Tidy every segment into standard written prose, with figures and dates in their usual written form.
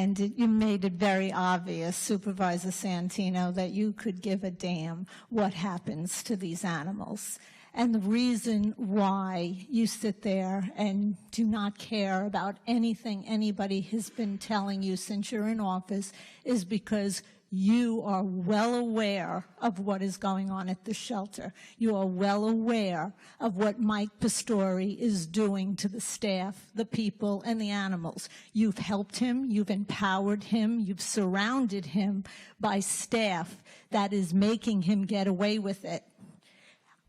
And you made it very obvious, Supervisor Santino, that you could give a damn what happens to these animals. And the reason why you sit there and do not care about anything anybody has been telling you since you're in office is because you are well aware of what is going on at the shelter. You are well aware of what Mike Pastore is doing to the staff, the people, and the animals. You've helped him, you've empowered him, you've surrounded him by staff that is making him get away with it.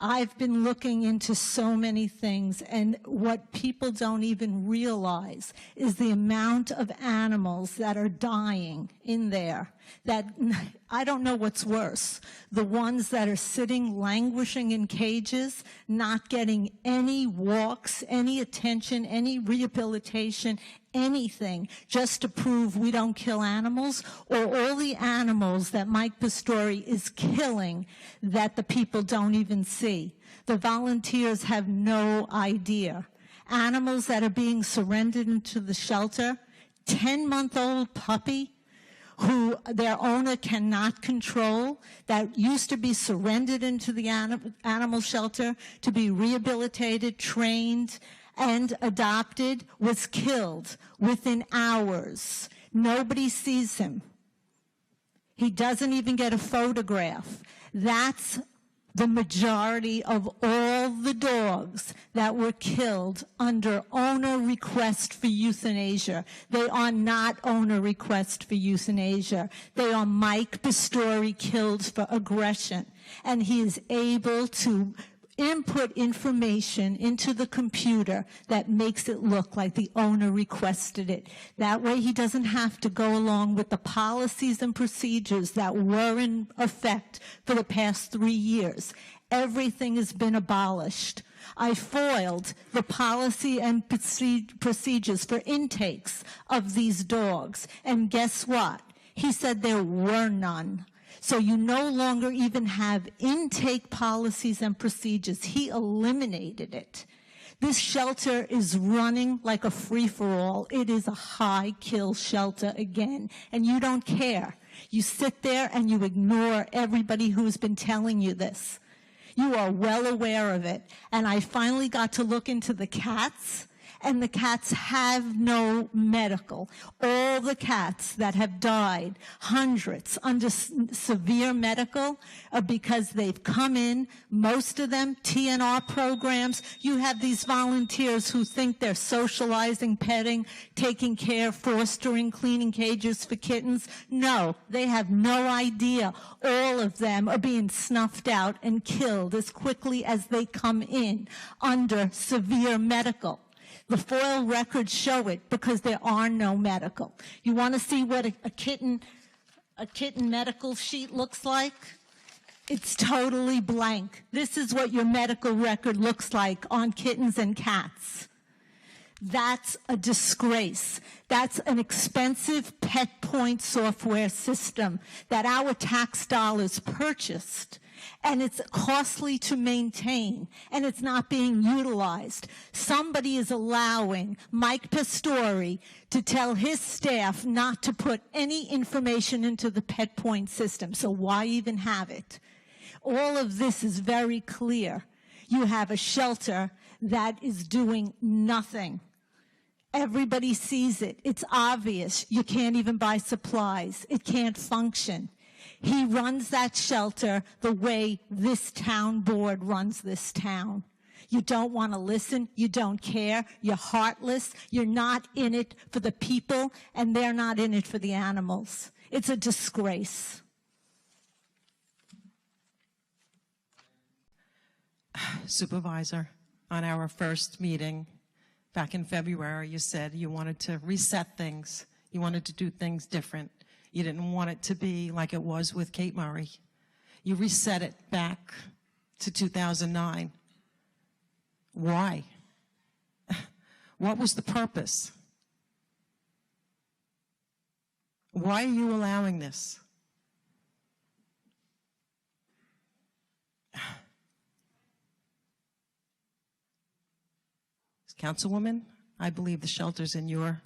I've been looking into so many things, and what people don't even realize is the amount of animals that are dying in there. That I don't know what's worse, the ones that are sitting languishing in cages, not getting any walks, any attention, any rehabilitation, anything, just to prove we don't kill animals, or all the animals that Mike Pastore is killing that the people don't even see. The volunteers have no idea. Animals that are being surrendered into the shelter, 10-month-old puppy who their owner cannot control, that used to be surrendered into the animal shelter to be rehabilitated, trained, and adopted, was killed within hours. Nobody sees him. He doesn't even get a photograph. That's the majority of all the dogs that were killed under owner request for euthanasia. They are not owner request for euthanasia. They are Mike Pastore killed for aggression. And he is able to input information into the computer that makes it look like the owner requested it. That way he doesn't have to go along with the policies and procedures that were in effect for the past 3 years. Everything has been abolished. I foiled the policy and procedures for intakes of these dogs. And guess what? He said there were none. So you no longer even have intake policies and procedures. He eliminated it. This shelter is running like a free-for-all. It is a high-kill shelter again, and you don't care. You sit there and you ignore everybody who's been telling you this. You are well aware of it. And I finally got to look into the cats, and the cats have no medical. All the cats that have died, hundreds, under severe medical, are because they've come in, most of them, TNR programs. You have these volunteers who think they're socializing, petting, taking care, fostering, cleaning cages for kittens. No, they have no idea. All of them are being snuffed out and killed as quickly as they come in under severe medical. The FOIL records show it because there are no medical. You want to see what a kitten medical sheet looks like? It's totally blank. This is what your medical record looks like on kittens and cats. That's a disgrace. That's an expensive pet point software system that our tax dollars purchased. And it's costly to maintain, and it's not being utilized. Somebody is allowing Mike Pastore to tell his staff not to put any information into the pet point system, so why even have it? All of this is very clear. You have a shelter that is doing nothing. Everybody sees it. It's obvious. You can't even buy supplies. It can't function. He runs that shelter the way this town board runs this town. You don't want to listen. You don't care. You're heartless. You're not in it for the people, and they're not in it for the animals. It's a disgrace. Supervisor, on our first meeting back in February, you said you wanted to reset things. You wanted to do things different. You didn't want it to be like it was with Kate Murray. You reset it back to 2009. Why? What was the purpose? Why are you allowing this? Councilwoman, I believe the shelter's in your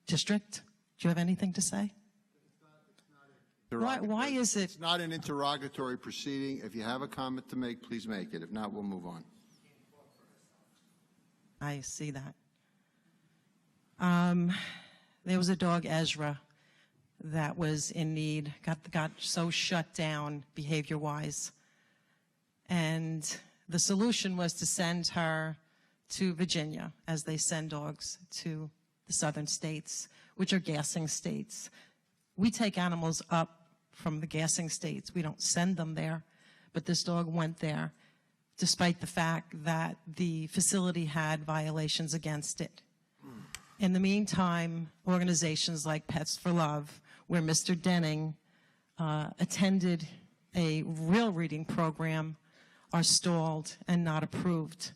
district, Do you have anything to say? Why is it? It's not an interrogatory proceeding. If you have a comment to make, please make it. If not, we'll move on. I see that. There was a dog, Ezra, that was in need, got so shut down behavior-wise. And the solution was to send her to Virginia, as they send dogs to the southern states, which are gassing states. We take animals up from the gassing states. We don't send them there. But this dog went there, despite the fact that the facility had violations against it. In the meantime, organizations like Pets for Love, where Mr. Denning attended a real reading program, are stalled and not approved.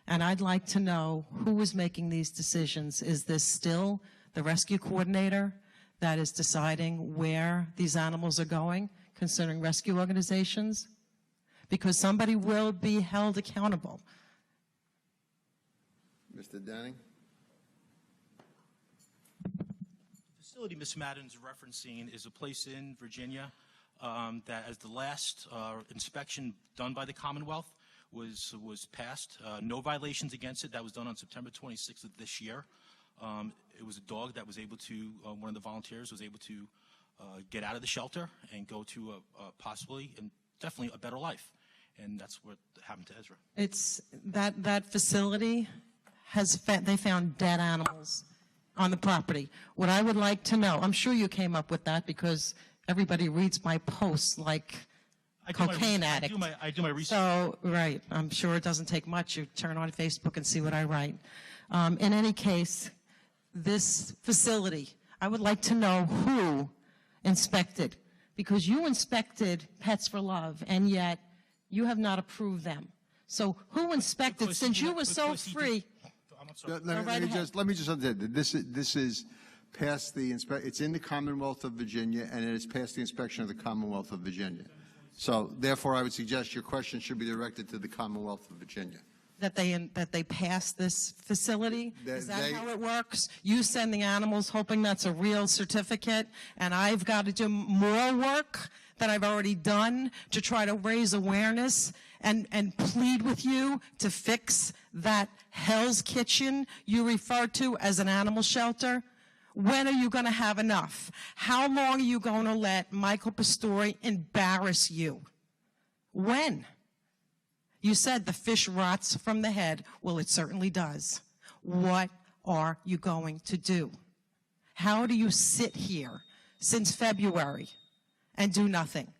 And I'd like to know who is making these decisions. Is this still the rescue coordinator that is deciding where these animals are going, concerning rescue organizations? Because somebody will be held accountable. Mr. Denning? The facility Ms. Madden's referencing is a place in Virginia that, as the last inspection done by the Commonwealth was passed, no violations against it. That was done on September 26th of this year. It was a dog that was able to, one of the volunteers was able to get out of the shelter and go to possibly and definitely a better life. And that's what happened to Ezra. It's that facility they found dead animals on the property. What I would like to know, I'm sure you came up with that because everybody reads my posts like cocaine addict. I do my research. So, right, I'm sure it doesn't take much. You turn on Facebook and see what I write. In any case, this facility, I would like to know who inspected, because you inspected Pets for Love, and yet you have not approved them. So who inspected, since you were so free? Let me just understand. This is past the it's in the Commonwealth of Virginia, and it is past the inspection of the Commonwealth of Virginia. So therefore, I would suggest your question should be directed to the Commonwealth of Virginia. That they passed this facility? Is that how it works? You send the animals hoping that's a real certificate, and I've got to do more work that I've already done to try to raise awareness and plead with you to fix that Hell's Kitchen you refer to as an animal shelter? When are you going to have enough? How long are you going to let Michael Pastore embarrass you? When? You said the fish rots from the head. Well, it certainly does. What are you going to do? How do you sit here since February and do nothing?